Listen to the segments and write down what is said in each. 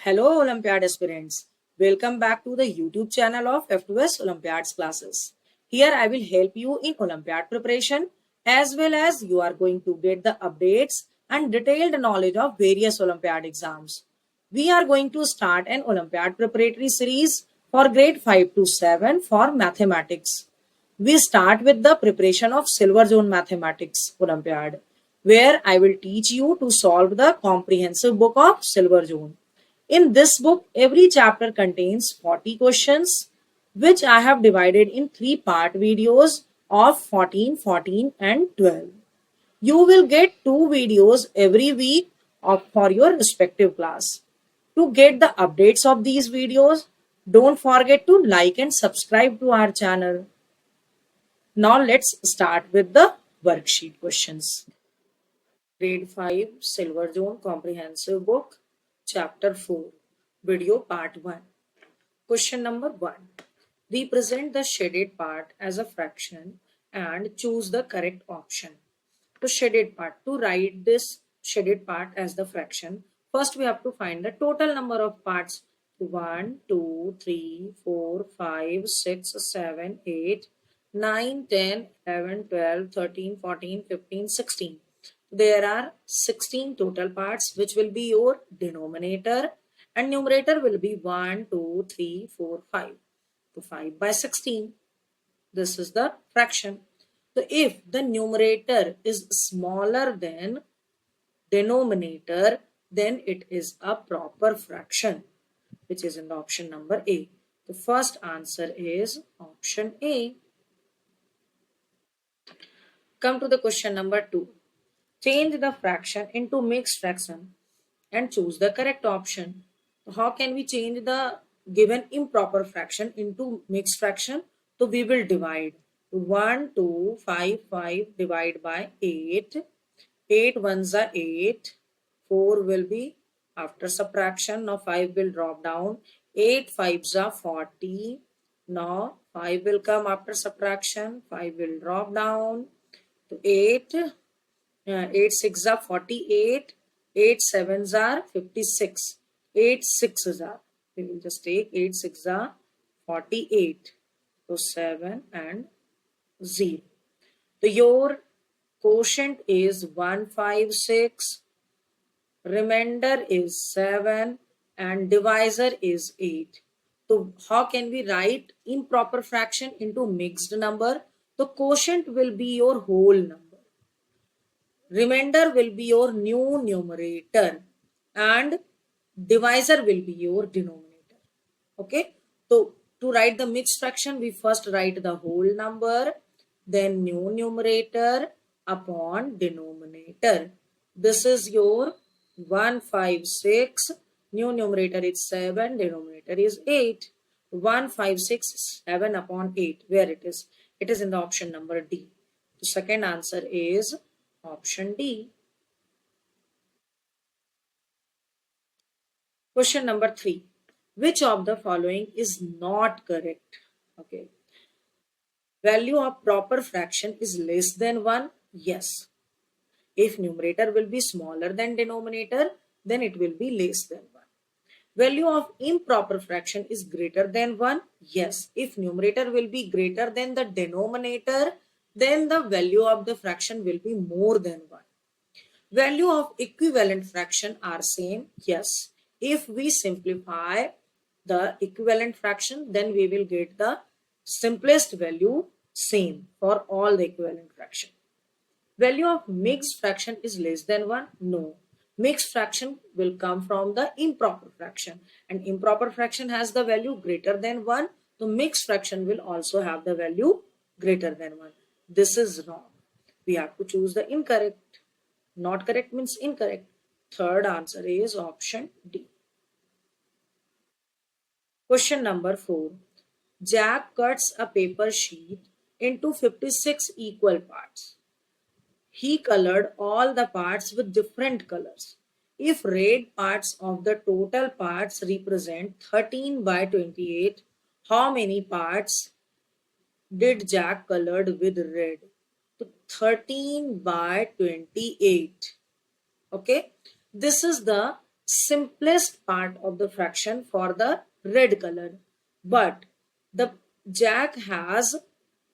Hello Olympiad aspirants. Welcome back to the YouTube channel of F2S Olympiads classes. Here I will help you in Olympiad preparation as well as you are going to get the updates and detailed knowledge of various Olympiad exams. We are going to start an Olympiad preparatory series for grade 5 to 7 for mathematics. We start with the preparation of Silver Zone Mathematics Olympiad, where I will teach you to solve the comprehensive book of Silver Zone. In this book, every chapter contains 40 questions, which I have divided in three-part videos of 14, 14 and 12. You will get two videos every week for your respective class. To get the updates of these videos, don't forget to like and subscribe to our channel. Now let's start with the worksheet questions. Grade 5 Silver Zone Comprehensive Book, Chapter 4, Video Part 1. Question number 1. Represent the shaded part as a fraction and choose the correct option. To shaded part, to write this shaded part as the fraction, first we have to find the total number of parts. 1, 2, 3, 4, 5, 6, 7, 8, 9, 10, 11, 12, 13, 14, 15, 16. There are 16 total parts, which will be your denominator, and numerator will be 1, 2, 3, 4, 5. So 5 by 16. This is the fraction. So if the numerator is smaller than denominator, then it is a proper fraction, which is in the option number A. The first answer is option A. Come to the question number 2. Change the fraction into mixed fraction and choose the correct option. How can we change the given improper fraction into mixed fraction? So we will divide 1, 2, 5, 5 divide by 8. 8 ones are 8. 4 will be after subtraction. Now 5 will drop down. 8 5s are 40. Now 5 will come after subtraction. 5 will drop down to 8. 8 6s are 48. 8 7s are 56. 8 6s are, we will just take 8 6s are 48. So 7 and 0. So your quotient is 156. Remainder is 7 and divisor is 8. So how can we write improper fraction into mixed number? The quotient will be your whole number. Remainder will be your new numerator and divisor will be your denominator. Okay. So to write the mixed fraction, we first write the whole number, then new numerator upon denominator. This is your 156. New numerator is 7, denominator is 8. 156 7 upon 8. Where it is? It is in the option number D. The second answer is option D. Question number 3. Which of the following is not correct? Okay. Value of proper fraction is less than 1? Yes. If numerator will be smaller than denominator, then it will be less than 1. Value of improper fraction is greater than 1? Yes. If numerator will be greater than the denominator, then the value of the fraction will be more than 1. Value of equivalent fraction are same? Yes. If we simplify the equivalent fraction, then we will get the simplest value same for all the equivalent fraction. Value of mixed fraction is less than 1? No. Mixed fraction will come from the improper fraction, and improper fraction has the value greater than 1. So mixed fraction will also have the value greater than 1. This is wrong. We have to choose the incorrect. Not correct means incorrect. Third answer is option D. Question number 4. Jack cuts a paper sheet into 56 equal parts. He colored all the parts with different colors. If red parts of the total parts represent 13 by 28, how many parts did Jack colored with red? So 13 by 28. Okay. This is the simplest part of the fraction for the red color. But the Jack has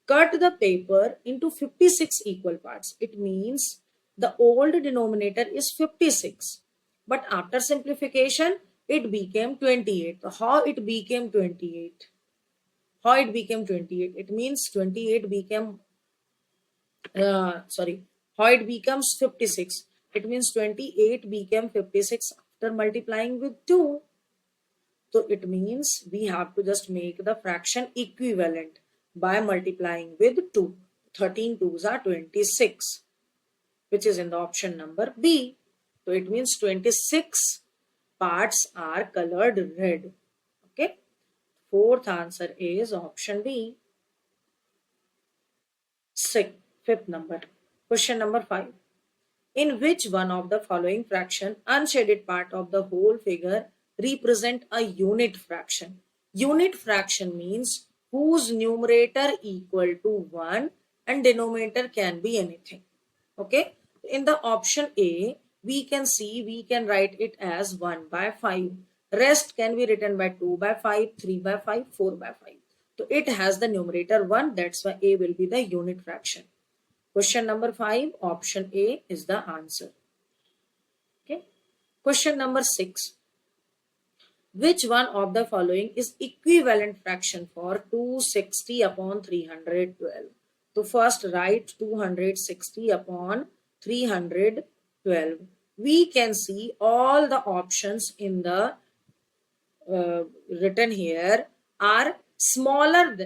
cut the paper into 56 equal parts. It means the old denominator is 56. But after simplification, it became 28. How it became 28? How it became 28? It means 28 became, how it becomes 56. It means 28 became 56 after multiplying with 2. So it means we have to just make the fraction equivalent by multiplying with 2. 13 twos are 26, which is in the option number B. So it means 26 parts are colored red. Okay. Fourth answer is option B. Fifth number. Question number 5. In which one of the following fraction unshaded part of the whole figure represent a unit fraction? Unit fraction means whose numerator equal to 1 and denominator can be anything. Okay. In the option A, we can write it as 1 by 5. Rest can be written by 2 by 5, 3 by 5, 4 by 5. So it has the numerator 1. That's why A will be the unit fraction. Question number 5, option A is the answer. Okay. Question number 6. Which one of the following is equivalent fraction for 260 upon 312? So first write 260 upon 312. We can see all the options in the written here are smaller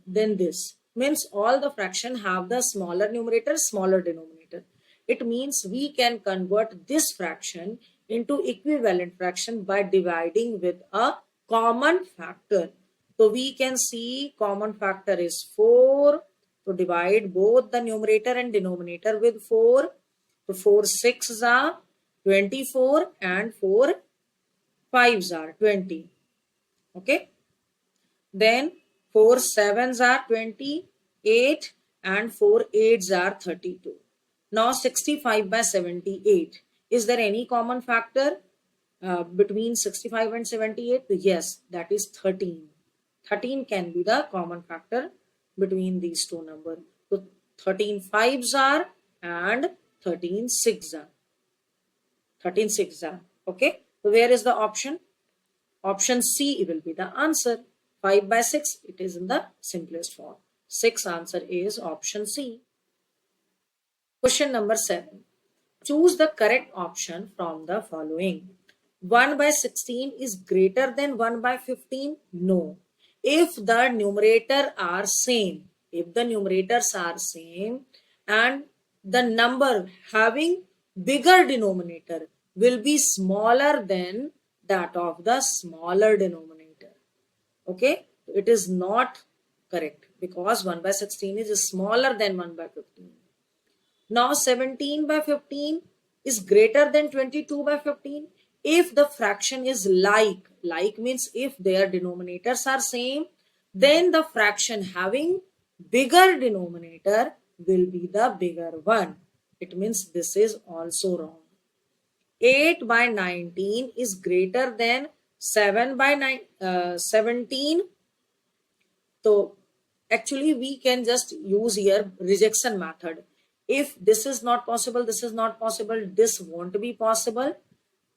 than this. Means all the fraction have the smaller numerator, smaller denominator. It means we can convert this fraction into equivalent fraction by dividing with a common factor. So we can see common factor is 4. So divide both the numerator and denominator with 4. So 4 6s are 24 and 4 5s are 20. Okay. Then 4 7s are 28 and 4 8s are 32. Now 65 by 78. Is there any common factor between 65 and 78? Yes, that is 13. 13 can be the common factor between these two numbers. So 13 5s are and 13 6s are. 13 6s are. Okay. So where is the option? Option C will be the answer. 5 by 6, it is in the simplest form. 6 answer is option C. Question number 7. Choose the correct option from the following. 1 by 16 is greater than 1 by 15? No. If the numerator are same, if the numerators are same and the number having bigger denominator will be smaller than that of the smaller denominator. Okay, it is not correct because 1 by 16 is smaller than 1 by 15. Now 17 by 15 is greater than 22 by 15. If the fraction is like means if their denominators are same, then the fraction having bigger denominator will be the bigger one. It means this is also wrong. 8 by 19 is greater than 7 by 17. So actually we can just use here rejection method. If this is not possible, this is not possible, this won't be possible,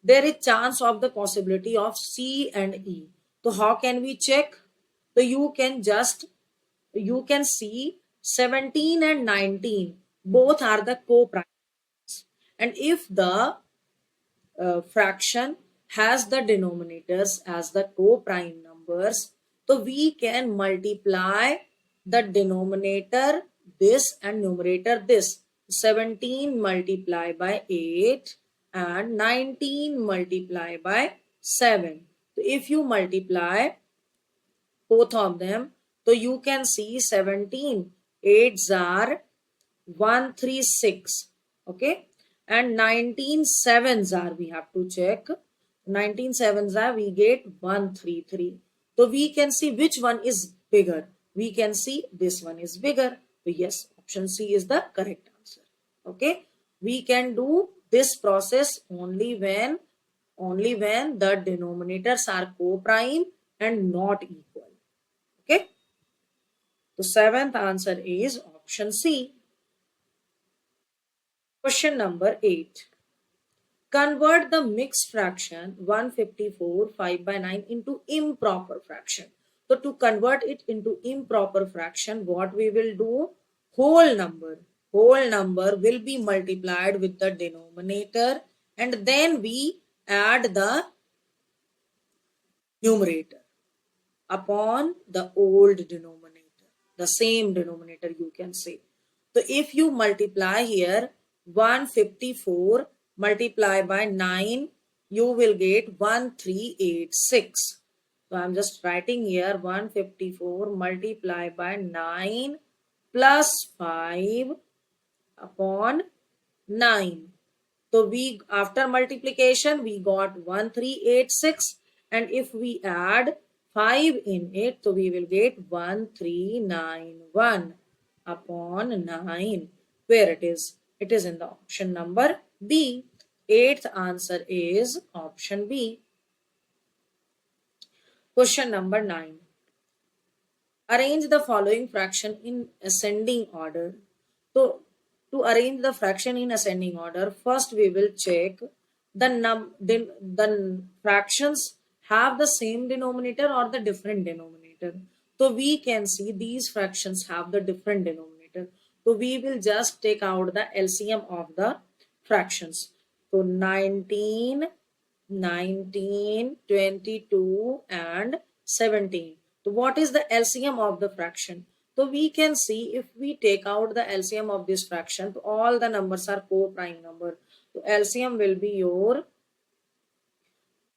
there is chance of the possibility of C and E. So how can we check? So you can see 17 and 19 both are the co-primes, and if the fraction has the denominators as the co-prime numbers, so we can multiply the denominator this and numerator this. 17 multiply by 8 and 19 multiply by 7. So if you multiply both of them, so you can see 17 8s are 136. Okay, and 19 7s are, we have to check, 19 7s are, we get 133. So we can see which one is bigger. We can see this one is bigger. So yes, option C is the correct answer. Okay, we can do this process only when only when the denominators are co-prime and not equal. Okay. The seventh answer is option C. Question number 8. Convert the mixed fraction 154 5 by 9 into improper fraction. So to convert it into improper fraction, what we will do? Whole number will be multiplied with the denominator, and then we add the numerator upon the old denominator, the same denominator you can say. So if you multiply here 154 multiply by 9, you will get 1386. So I'm just writing here 154 multiply by 9 plus 5 upon 9. So we, after multiplication, we got 1386, and if we add 5 in it, so we will get 1391 upon 9. Where it is? It is in the option number B. Eighth answer is option B. Question number 9. Arrange the following fraction in ascending order. So to arrange the fraction in ascending order, first we will check the fractions have the same denominator or the different denominator. So we can see these fractions have the different denominator. So we will just take out the LCM of the fractions. So 19, 22 and 17. So what is the LCM of the fraction? So we can see if we take out the LCM of this fraction, all the numbers are co-prime number. So LCM will be your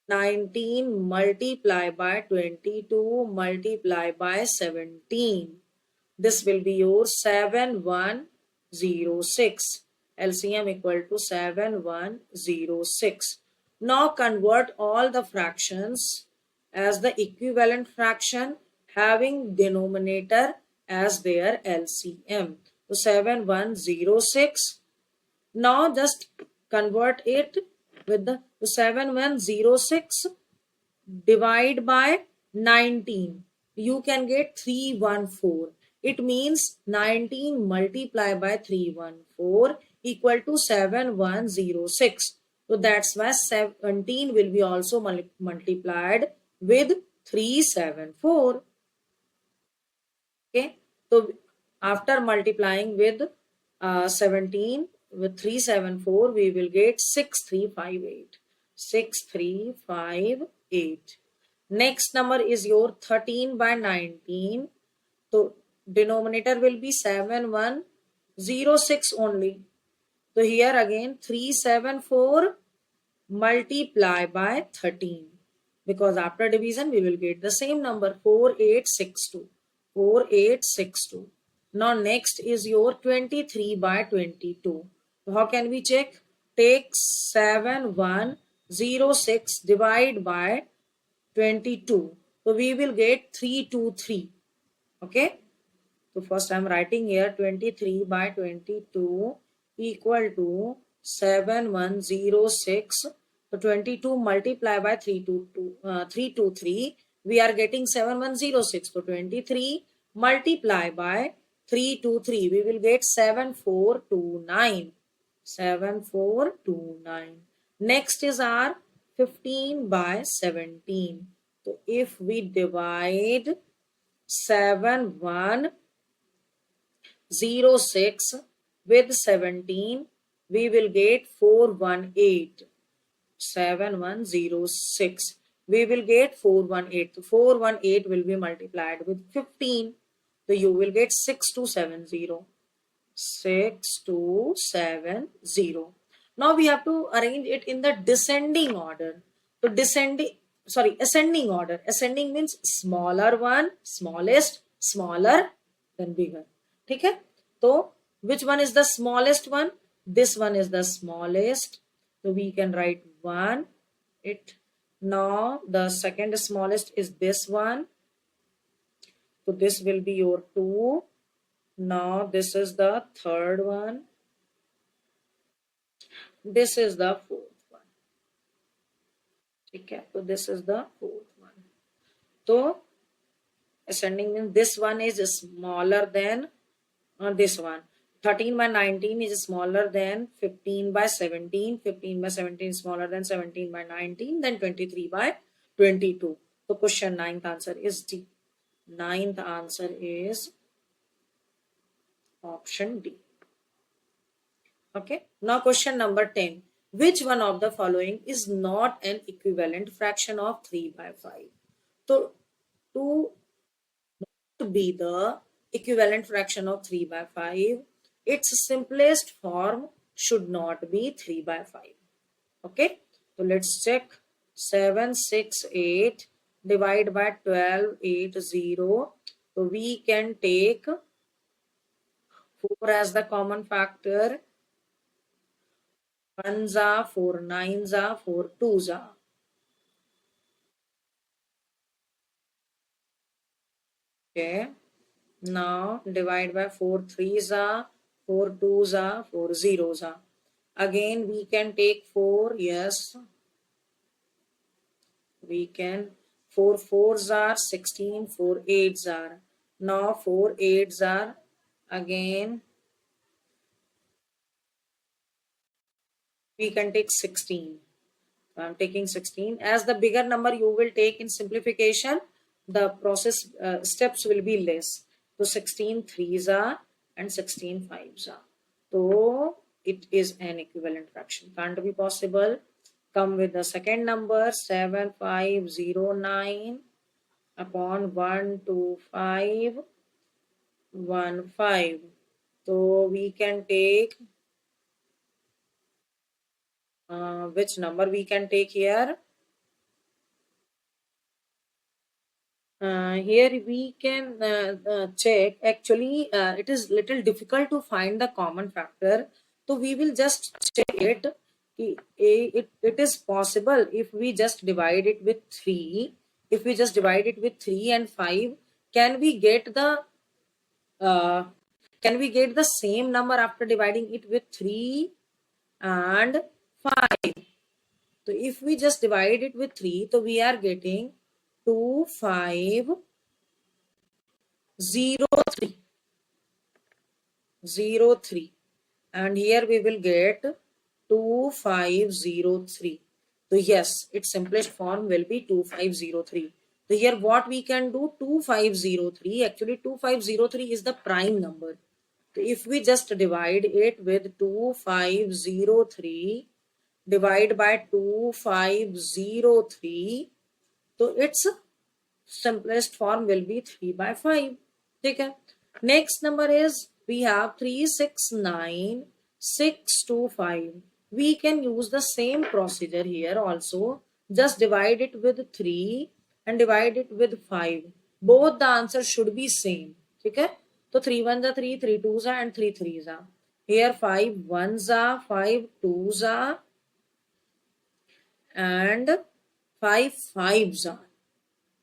19 multiply by 22 multiply by 17. This will be your 7106. LCM equal to 7106. Now convert all the fractions as the equivalent fraction having denominator as their LCM. So 7106. Now just convert it with the 7106 divide by 19. You can get 314. It means 19 multiplied by 314 equal to 7106. So that's why 17 will be also multiplied with 374. Okay. So after multiplying with 17 with 374, we will get 6358. 6358. Next number is your 13 by 19. So denominator will be 7106 only. So here again 374 multiply by 13. Because after division we will get the same number 4862. 4862. Now next is your 23 by 22. So how can we check? Take 7106 divide by 22. So we will get 323. Okay. So first I am writing here 23 by 22 equal to 7106. So 22 multiply by 323. We are getting 7106. So 23 multiply by 323. We will get 7429. 7429. Next is our 15 by 17. So if we divide 7106 with 17, we will get 418. 7106. We will get 418. 418 will be multiplied with 15. So you will get 6270. 6270. Now we have to arrange it in the descending order. So ascending order. Ascending means smaller one, smallest, smaller, then bigger. Okay? So which one is the smallest one? This one is the smallest. So we can write 1. Now the second smallest is this one. So this will be your 2. Now this is the third one. This is the fourth one. ठीक है, तो this is the fourth one. तो ascending means this one is smaller than this one. 13 by 19 is smaller than 15 by 17. 15 by 17 is smaller than 17 by 19. Then 23 by 22. So question ninth answer is D. Ninth answer is option D. Okay. Now question number 10. Which one of the following is not an equivalent fraction of 3 by 5? So to be the equivalent fraction of 3 by 5, its simplest form should not be 3 by 5. Okay, so let's check. 7, 6, 8 divide by 12, 8, 0. So we can take 4 as the common factor. 1s are 4, 9s are 4, 2s are. Okay, now divide by 4 3s are, 4 2s are, 4 zeros are. Again we can take 4, yes, we can. 4 4s are 16, 4 8s are. Now 4 8s are, again we can take 16. So I'm taking 16. As the bigger number you will take in simplification, the process steps will be less. So 16 3s are and 16 5s are. So it is an equivalent fraction. Can't be possible. Come with the second number 7509 upon 125 15. So we can take which number we can take here? Here we can check. Actually, it is little difficult to find the common factor. So we will just check it. It is possible if we just divide it with 3. If we just divide it with 3 and 5, can we get the uh, can we get the same number after dividing it with 3 and 5? So if we just divide it with 3, so we are getting 2 5 0 3 0 3, and here we will get 2503. So yes, its simplest form will be 2503. So here what we can do, 2503, actually 2503 is the prime number. So if we just divide it with 2503 divide by 2503, so its simplest form will be 3 by 5. Okay. Next number is we have 369625. We can use the same procedure here also. Just divide it with 3 and divide it with 5. Both the answers should be same. Okay. So 3 1s are 3, 3 2s are, and 3 3s are. Here 5 1s are, 5 2s are, and 5 5s are.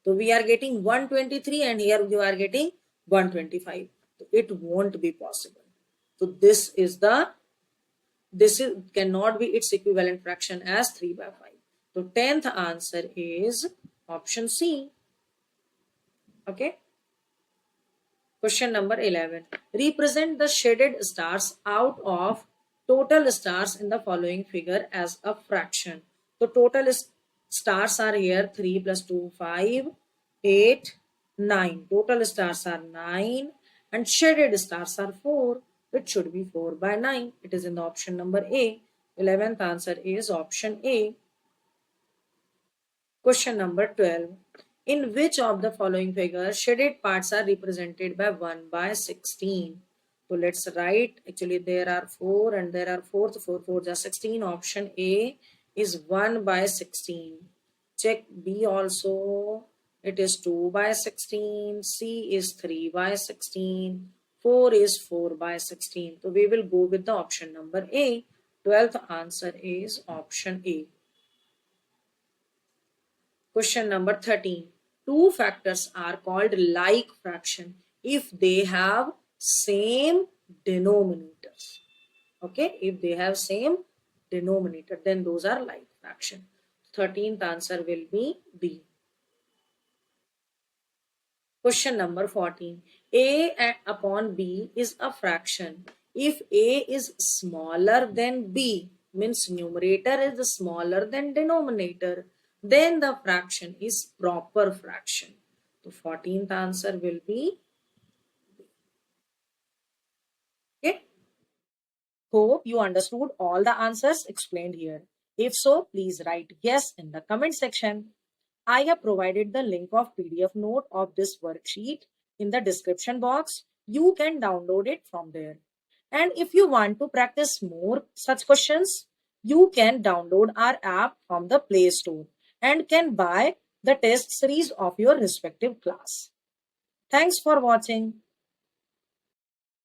So we are getting 123 and here you are getting 125. So it won't be possible. So this cannot be its equivalent fraction as 3 by 5. So 10th answer is option C. Okay. Question number 11. Represent the shaded stars out of total stars in the following figure as a fraction. So total stars are here 3 plus 2, 5, 8, 9. Total stars are 9 and shaded stars are 4. It should be 4 by 9. It is in the option number A. 11th answer is option A. Question number 12. In which of the following figures shaded parts are represented by 1 by 16? So let's write. Actually, there are 4 and there are 4. 4 4 are 16. Option A is 1 by 16. Check B also. It is 2 by 16. C is 3 by 16. 4 is 4 by 16. So we will go with the option number A. 12th answer is option A. Question number 13. Two factors are called like fraction if they have same denominators. Okay, if they have same denominator, then those are like fraction. 13th answer will be B. Question number 14. A upon B is a fraction. If A is smaller than B, means numerator is smaller than denominator, then the fraction is proper fraction. So 14th answer will be okay. Hope you understood all the answers explained here. If so, please write yes in the comment section. I have provided the link of PDF note of this worksheet in the description box. You can download it from there. And if you want to practice more such questions, you can download our app from the Play Store and can buy the test series of your respective class. Thanks for watching.